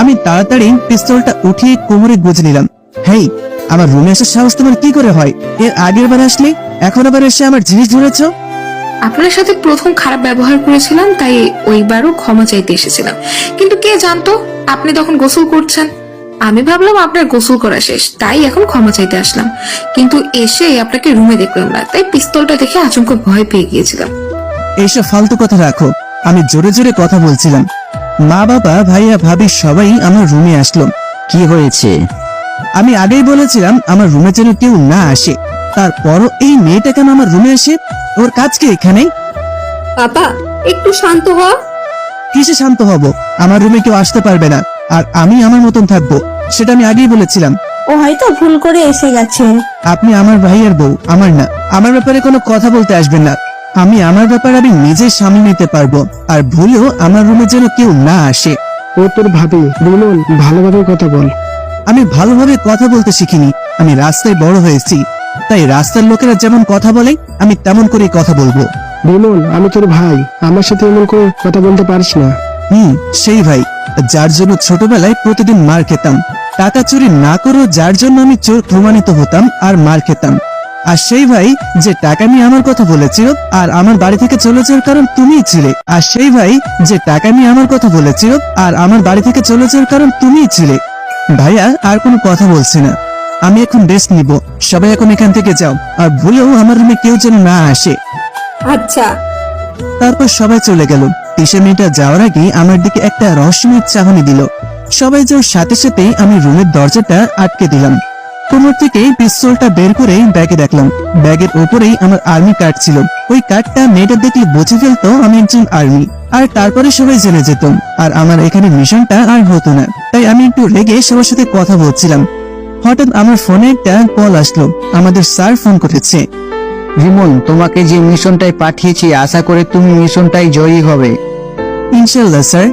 আমি তাড়াতাড়ি পিস্তলটা উঠিয়ে কোমরে গুজে নিলাম। হেই, আমার রুমে আসার সাহস তোমার কি করে হয়? এর আগের বার আসলে, এখন আবার এসে আমার জিনিস ধরেছো। আপনার সাথে প্রথম খারাপ ব্যবহার করেছিলাম, তাই ওইবারও ক্ষমা চাইতে এসেছিলাম। কিন্তু কে জানতো আপনি তখন গোসল করছেন। আমি ভাবলাম আপনার গোসল করা শেষ, তাই এখন ক্ষমা চাইতে আসলাম। কিন্তু এসে আপনাকে রুমে দেখলাম না, তাই পিস্তলটা দেখে আচমকা ভয় পেয়ে গিয়েছিলাম। এইসব ফালতু কথা রাখো। আমি জোরে জোরে কথা বলছিলাম। মা বাবা ভাইয়া ভাবি সবাই আমার রুমে আসলো। কি হয়েছে? আমি আগেই বলেছিলাম আমার রুমে যেন কেউ না আসে, তারপরও এই মেয়েটা কেন আমার রুমে আসে? ওর কাজ কি এখানে? পাপা, একটু শান্ত হ। কিসে শান্ত হব? আমার রুমে কেউ আসতে পারবে না, আর আমি আমার মতন থাকবো, সেটা আমি আগেই বলেছিলাম। ও হয়তো ভুল করে এসে গেছে। আপনি আমার ভাইয়ের বউ, আমার না। আমার ব্যাপারে কোনো কথা বলতে আসবেন না। আমি আমার ব্যাপারে আমি নিজে সামলে নিতে পারবো, আর ভুলেও আমার রুমে যেন কেউ না আসে। ও তোর ভাবি রিমন, ভালোভাবে কথা বল। আমি ভালোভাবে কথা বলতে শিখিনি। আমি রাস্তায় বড় হয়েছি, তাই রাস্তার লোকেরা যেমন কথা বলে আমি তেমন করেই কথা বলবো। রিমন, আমি তোর ভাই, আমার সাথে এমন করে কথা বলতে পারিস না। সেই ভাই, যার জন্য ছোটবেলায় প্রতিদিন মার খেতাম। টাকা চুরি না করেও যার জন্য আমি চোর প্রমাণিত হতাম আর মার খেতাম। আর সেই ভাই যে টাকা নিয়ে আমার কথা বলেছিল আর আমার বাড়ি থেকে চলে যাওয়ার কারণ তুমিই ছিলে। আর সেই ভাই যে টাকা নিয়ে আমার কথা বলেছিল আর আমার বাড়ি থেকে চলে যাওয়ার কারণ তুমিই ছিলে। ভাইয়া, আর কোনো কথা বলছি না। আমি এখন রেস্ট নিব। সবাই এখন এখান থেকে যাও, আর ভুলেও আমার রুমে কেউ যেন না আসে। আচ্ছা। তারপর সবাই চলে গেল। 30 মিনিট যাওয়ার আগে আমার দিকে একটা রহস্যময় চাহনি দিল। সবাই যাওয়ার সাথে সাথেই আমি রুমের দরজাটা আটকে দিলাম। কোমর থেকে পিস্তলটা বের করে ব্যাগে রাখলাম। ব্যাগের উপরেই আমার আর্মি কার্ড ছিল। ওই কার্ডটা মেয়েটা দেখলে বুঝে ফেলতো আমি একজন আর্মি, আর তারপরে সবাই জেনে যেত, আর আমার এখানে মিশনটা আর হতো না। তাই আমি একটু রেগে সবার সাথে কথা বলছিলাম। হঠাৎ আমার ফোনে একটা কল আসলো। আমাদের স্যার ফোন করেছে। রিমন, তোমাকে যে মিশনটায় পাঠিয়েছি, আশা করে তুমি মিশনটাই জয়ী হবে। ইনশাল্লাহ স্যার।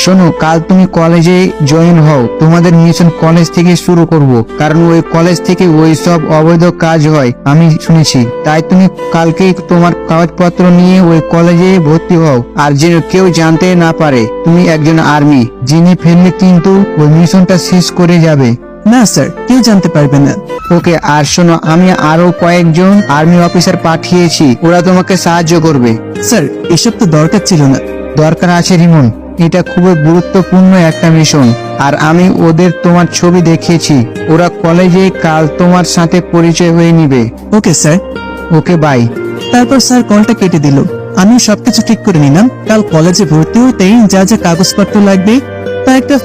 শোনো, কাল তুমি কলেজে জয়েন হও। তোমাদের মিশন কলেজ থেকে শুরু করব, কারণ ওই কলেজ থেকে ওই সব অবৈধ কাজ হয় আমি শুনেছি। তাই তুমি কালকেই তোমার কাগজপত্র নিয়ে ওই কলেজে ভর্তি হও, আর যেন কেউ জানতে না পারে তুমি একজন আর্মি। যিনি ফেললে কিন্তু ওই মিশনটা শেষ করে যাবে। না স্যার, কেউ জানতে পারবে না। ওকে, আর শোনো, আমি আরো কয়েকজন আর্মি অফিসার পাঠিয়েছি, ওরা তোমাকে সাহায্য করবে। স্যার, এসব তো দরকার ছিল না। দরকার আছে রিমন, এটা খুবই গুরুত্বপূর্ণ একটা মিশন, আর আমি ওদের তোমার ছবি দেখিয়েছি। ওরা কলেজে কাল তোমার সাথে পরিচয় হয়ে নিবে। Okay sir. Okay, bye. তারপর স্যার কলটা কেটে দিল। আমি সবকিছু ঠিক করে নিলাম। কাল কলেজে ভর্তি হতেই যা যা কাগজপত্র লাগবে তা একটা